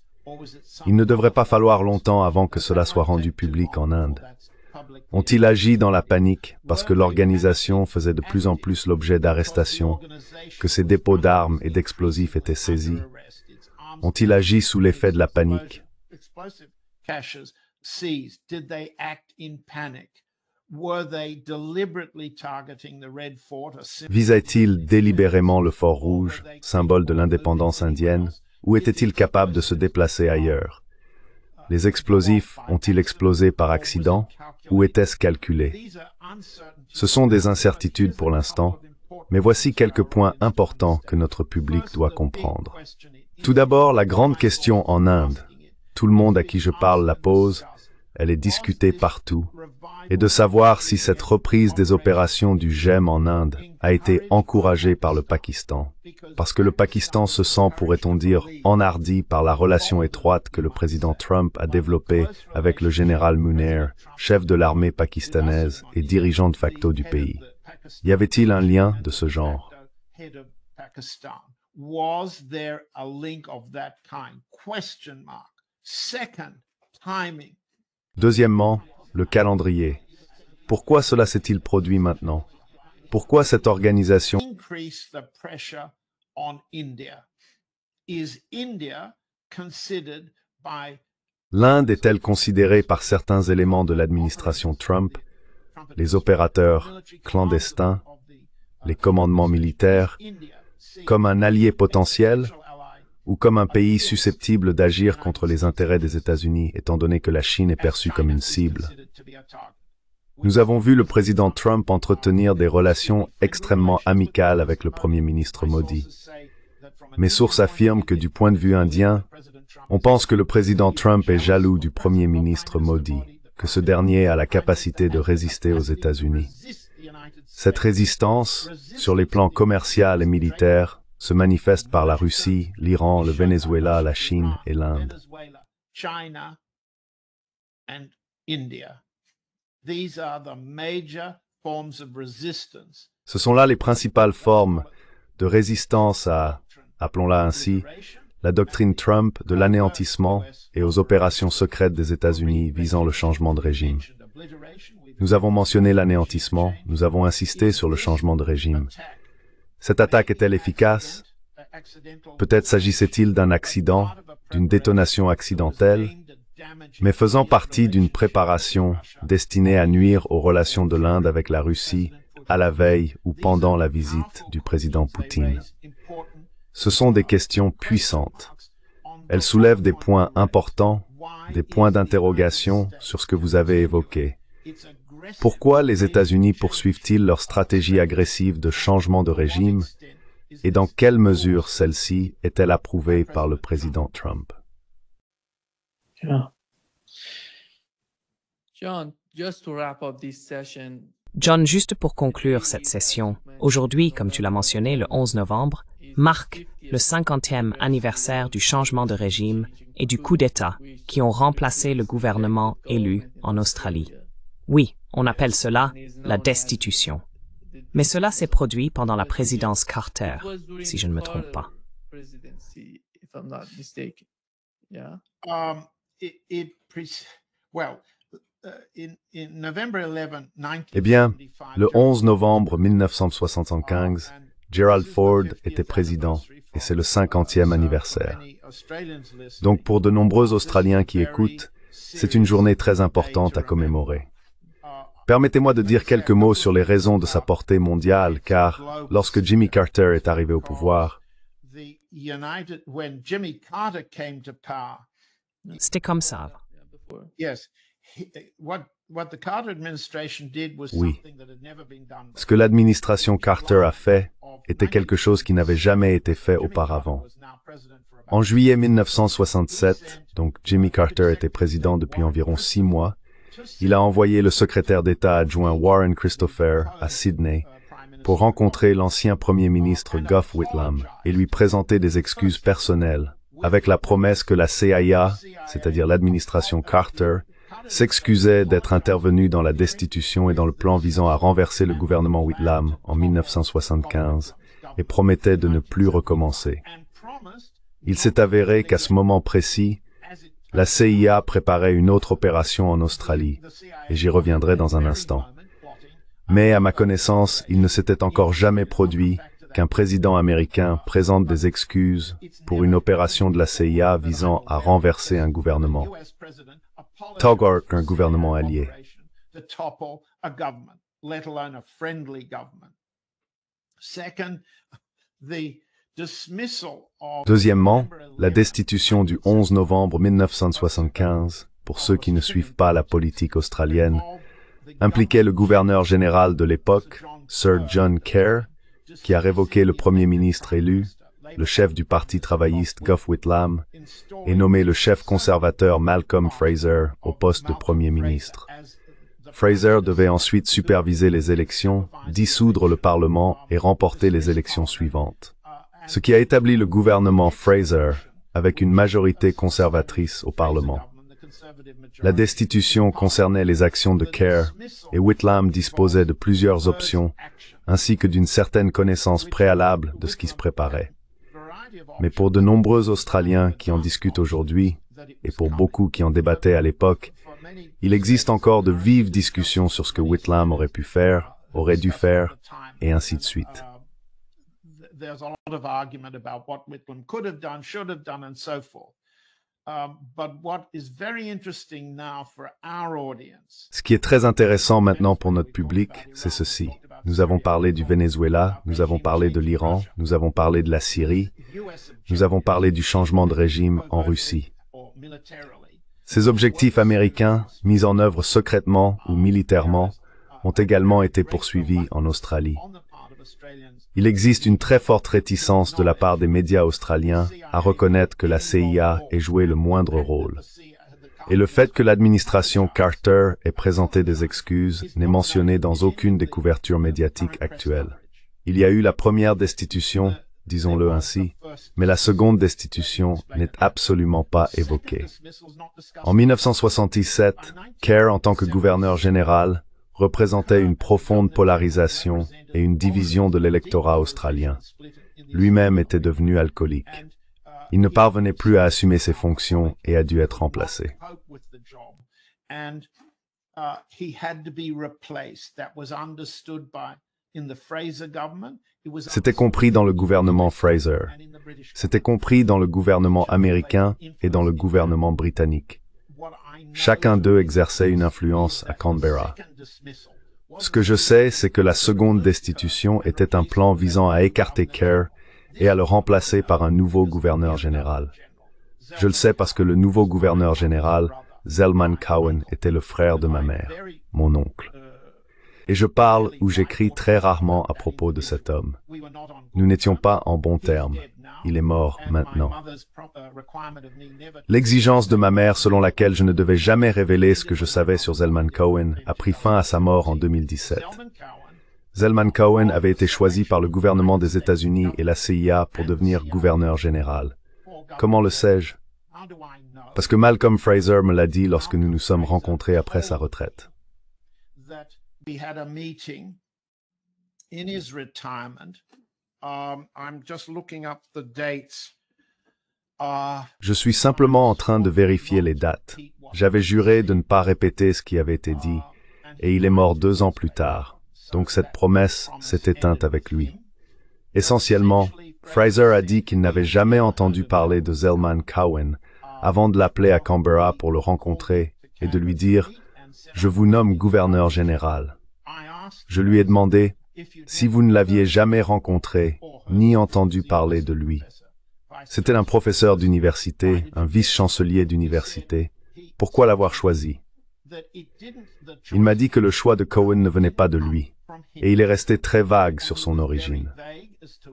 Il ne devrait pas falloir longtemps avant que cela soit rendu public en Inde. Ont-ils agi dans la panique parce que l'organisation faisait de plus en plus l'objet d'arrestations, que ses dépôts d'armes et d'explosifs étaient saisis? Ont-ils agi sous l'effet de la panique? seized? Did they act in panic? Were they deliberately targeting the Red Fort? Visait-il délibérément le Fort Rouge, symbole de l'indépendance indienne, ou était-il capable de se déplacer ailleurs? Les explosifs ont-ils explosé par accident, ou était-ce calculé? Ce sont des incertitudes pour l'instant, mais voici quelques points importants que notre public doit comprendre. Tout d'abord, la grande question en Inde. Tout le monde à qui je parle la pose, elle est discutée partout, et de savoir si cette reprise des opérations du GEM en Inde a été encouragée par le Pakistan. Parce que le Pakistan se sent, pourrait-on dire, enhardi par la relation étroite que le président Trump a développée avec le général Munir, chef de l'armée pakistanaise et dirigeant de facto du pays. Y avait-il un lien de ce genre? Was there a link of that kind? Question mark. Second, timing. Deuxièmement, le calendrier. Pourquoi cela s'est-il produit maintenant? Pourquoi cette organisation Increase the pressure on India. Is India considered by L'Inde est-elle considérée par certains éléments de l'administration Trump, les opérateurs clandestins, les commandements militaires, comme un allié potentiel ou comme un pays susceptible d'agir contre les intérêts des États-Unis, étant donné que la Chine est perçue comme une cible? Nous avons vu le président Trump entretenir des relations extrêmement amicales avec le Premier ministre Modi. Mes sources affirment que du point de vue indien, on pense que le président Trump est jaloux du Premier ministre Modi, que ce dernier a la capacité de résister aux États-Unis. Cette résistance, sur les plans commercial et militaire, se manifeste par la Russie, l'Iran, le Venezuela, la Chine et l'Inde. China and India. These are the major forms of resistance. Ce sont là les principales formes de résistance à, appelons-la ainsi, la doctrine Trump de l'anéantissement et aux opérations secrètes des États-Unis visant le changement de régime. Nous avons mentionné l'anéantissement, nous avons insisté sur le changement de régime. Cette attaque est-elle efficace? Peut-être s'agissait-il d'un accident, d'une détonation accidentelle, mais faisant partie d'une préparation destinée à nuire aux relations de l'Inde avec la Russie à la veille ou pendant la visite du président Poutine. Ce sont des questions puissantes. Elles soulèvent des points importants, des points d'interrogation sur ce que vous avez évoqué. Pourquoi les États-Unis poursuivent-ils leur stratégie agressive de changement de régime et dans quelle mesure celle-ci est-elle approuvée par le président Trump? Yeah. John, just to wrap up this session. John, juste pour conclure cette session, aujourd'hui, comme tu l'as mentionné, le 11 novembre, marque le 50e anniversaire du changement de régime et du coup d'État qui ont remplacé le gouvernement élu en Australie. Oui, on appelle cela la destitution. Mais cela s'est produit pendant la présidence Carter, si je ne me trompe pas. Eh bien, le 11 novembre 1975, Gerald Ford était président et c'est le 50e anniversaire. Donc pour de nombreux Australiens qui écoutent, c'est une journée très importante à commémorer. Permettez-moi de dire quelques mots sur les raisons de sa portée mondiale, car lorsque Jimmy Carter est arrivé au pouvoir, C'était comme ça. oui, ce que l'administration Carter a fait était quelque chose qui n'avait jamais été fait auparavant. En juillet 1967, donc Jimmy Carter était président depuis environ 6 mois, il a envoyé le secrétaire d'État adjoint Warren Christopher à Sydney pour rencontrer l'ancien premier ministre Gough Whitlam et lui présenter des excuses personnelles, avec la promesse que la CIA, c'est-à-dire l'administration Carter, s'excusait d'être intervenue dans la destitution et dans le plan visant à renverser le gouvernement Whitlam en 1975 et promettait de ne plus recommencer. Il s'est avéré qu'à ce moment précis, la CIA préparait une autre opération en Australie, et j'y reviendrai dans un instant. Mais à ma connaissance, il ne s'était encore jamais produit qu'un président américain présente des excuses pour une opération de la CIA visant à renverser un gouvernement. togor un gouvernement allié. To topple a government, let alone a friendly government. Second, the dismissal of Deuxièmement, la destitution du 11 novembre 1975, pour ceux qui ne suivent pas la politique australienne, impliquait le gouverneur général de l'époque, Sir John Kerr, qui a révoqué le premier ministre élu, le chef du Parti travailliste Gough Whitlam, et nommé le chef conservateur Malcolm Fraser au poste de premier ministre. Fraser devait ensuite superviser les élections, dissoudre le Parlement et remporter les élections suivantes. Ce qui a établi le gouvernement Fraser avec une majorité conservatrice au Parlement. La destitution concernait les actions de Kerr et Whitlam disposait de plusieurs options, ainsi que d'une certaine connaissance préalable de ce qui se préparait. Mais pour de nombreux Australiens qui en discutent aujourd'hui, et pour beaucoup qui en débattaient à l'époque, il existe encore de vives discussions sur ce que Whitlam aurait pu faire, aurait dû faire, et ainsi de suite. There's a lot of argument about what Whitlam could have done, should have done, and so forth. But what is very interesting now for our audience. Ce qui est très intéressant maintenant pour notre public, c'est ceci. Nous avons parlé du Venezuela, nous avons parlé de l'Iran, nous avons parlé de la Syrie, nous avons parlé du changement de régime en Russie. Ces objectifs américains, mis en œuvre secrètement ou militairement, ont également été poursuivis en Australie. Il existe une très forte réticence de la part des médias australiens à reconnaître que la CIA ait joué le moindre rôle. Et le fait que l'administration Carter ait présenté des excuses n'est mentionné dans aucune des couvertures médiatiques actuelles. Il y a eu la première destitution, disons-le ainsi, mais la seconde destitution n'est absolument pas évoquée. En 1977, Kerr, en tant que gouverneur général, représentait une profonde polarisation et une division de l'électorat australien. Lui-même était devenu alcoolique. Il ne parvenait plus à assumer ses fonctions et a dû être remplacé. C'était compris dans le gouvernement Fraser. C'était compris dans le gouvernement américain et dans le gouvernement britannique. Chacun d'eux exerçait une influence à Canberra. Ce que je sais, c'est que la seconde destitution était un plan visant à écarter Kerr et à le remplacer par un nouveau gouverneur général. Je le sais parce que le nouveau gouverneur général, Zelman Cowen, était le frère de ma mère, mon oncle. Et je parle ou j'écris très rarement à propos de cet homme. Nous n'étions pas en bons termes. Il est mort maintenant. L'exigence de ma mère selon laquelle je ne devais jamais révéler ce que je savais sur Zelman Cowen a pris fin à sa mort en 2017. Zelman Cowen avait été choisi par le gouvernement des États-Unis et la CIA pour devenir gouverneur général. Comment le sais-je? Parce que Malcolm Fraser me l'a dit lorsque nous nous sommes rencontrés après sa retraite. Je suis simplement en train de vérifier les dates. J'avais juré de ne pas répéter ce qui avait été dit, et il est mort 2 ans plus tard. Donc cette promesse s'est éteinte avec lui. Essentiellement, Fraser a dit qu'il n'avait jamais entendu parler de Zelman Cowen avant de l'appeler à Canberra pour le rencontrer et de lui dire « Je vous nomme gouverneur général ». Je lui ai demandé si vous ne l'aviez jamais rencontré ni entendu parler de lui. C'était un professeur d'université, un vice-chancelier d'université. Pourquoi l'avoir choisi? Il m'a dit que le choix de Cowen ne venait pas de lui, et il est resté très vague sur son origine.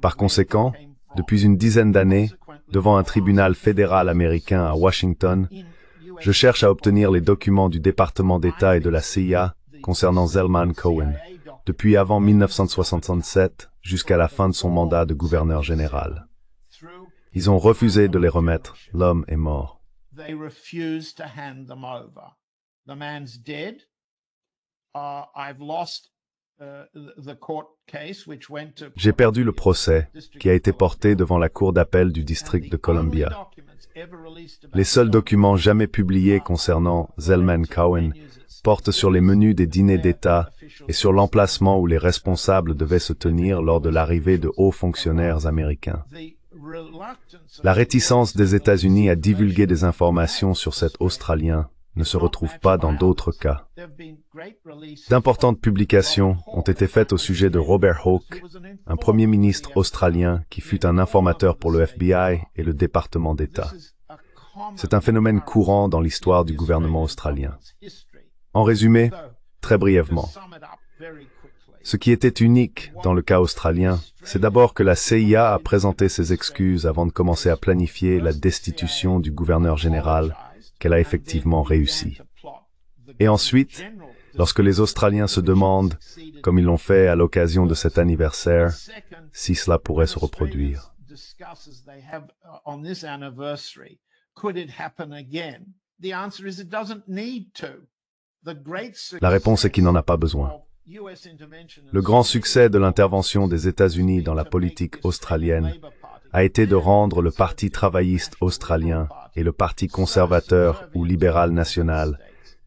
Par conséquent, depuis une dizaine d'années, devant un tribunal fédéral américain à Washington, je cherche à obtenir les documents du département d'État et de la CIA concernant Zelman Cowen, depuis avant 1967 jusqu'à la fin de son mandat de gouverneur général. Ils ont refusé de les remettre, l'homme est mort. J'ai perdu le procès qui a été porté devant la Cour d'appel du district de Columbia. Les seuls documents jamais publiés concernant Zelman Cowen portent sur les menus des dîners d'État et sur l'emplacement où les responsables devaient se tenir lors de l'arrivée de hauts fonctionnaires américains. La réticence des États-Unis à divulguer des informations sur cet Australien ne se retrouve pas dans d'autres cas. D'importantes publications ont été faites au sujet de Robert Hawke, un premier ministre australien qui fut un informateur pour le FBI et le département d'État. C'est un phénomène courant dans l'histoire du gouvernement australien. En résumé, très brièvement, ce qui était unique dans le cas australien, c'est d'abord que la CIA a présenté ses excuses avant de commencer à planifier la destitution du gouverneur général, qu'elle a effectivement réussi. Et ensuite, lorsque les Australiens se demandent, comme ils l'ont fait à l'occasion de cet anniversaire, si cela pourrait se reproduire. La réponse est qu'il n'en a pas besoin. Le grand succès de l'intervention des États-Unis dans la politique australienne a été de rendre le Parti travailliste australien et le Parti conservateur ou libéral national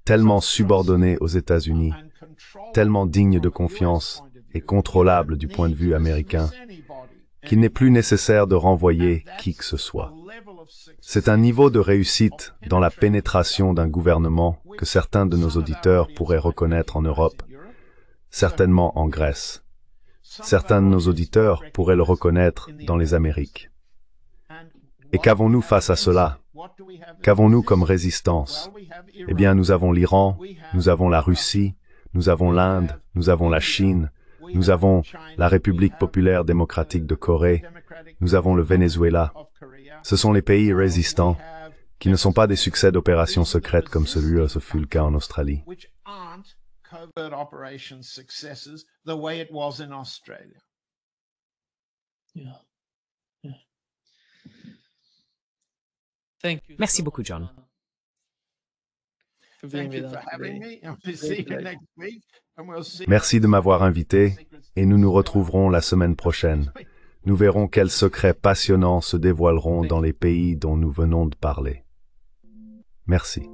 tellement subordonnés aux États-Unis, tellement dignes de confiance et contrôlables du point de vue américain, qu'il n'est plus nécessaire de renvoyer qui que ce soit. C'est un niveau de réussite dans la pénétration d'un gouvernement que certains de nos auditeurs pourraient reconnaître en Europe, certainement en Grèce. Certains de nos auditeurs pourraient le reconnaître dans les Amériques. Et qu'avons-nous face à cela? Qu'avons-nous comme résistance? Eh bien, nous avons l'Iran, nous avons la Russie, nous avons l'Inde, nous avons la Chine, nous avons la République populaire démocratique de Corée, nous avons le Venezuela. Ce sont les pays résistants qui ne sont pas des succès d'opérations secrètes comme celui-là, ce fut le cas en Australie. Merci beaucoup, John. Merci de m'avoir invité et nous nous retrouverons la semaine prochaine. Nous verrons quels secrets passionnants se dévoileront dans les pays dont nous venons de parler. Merci.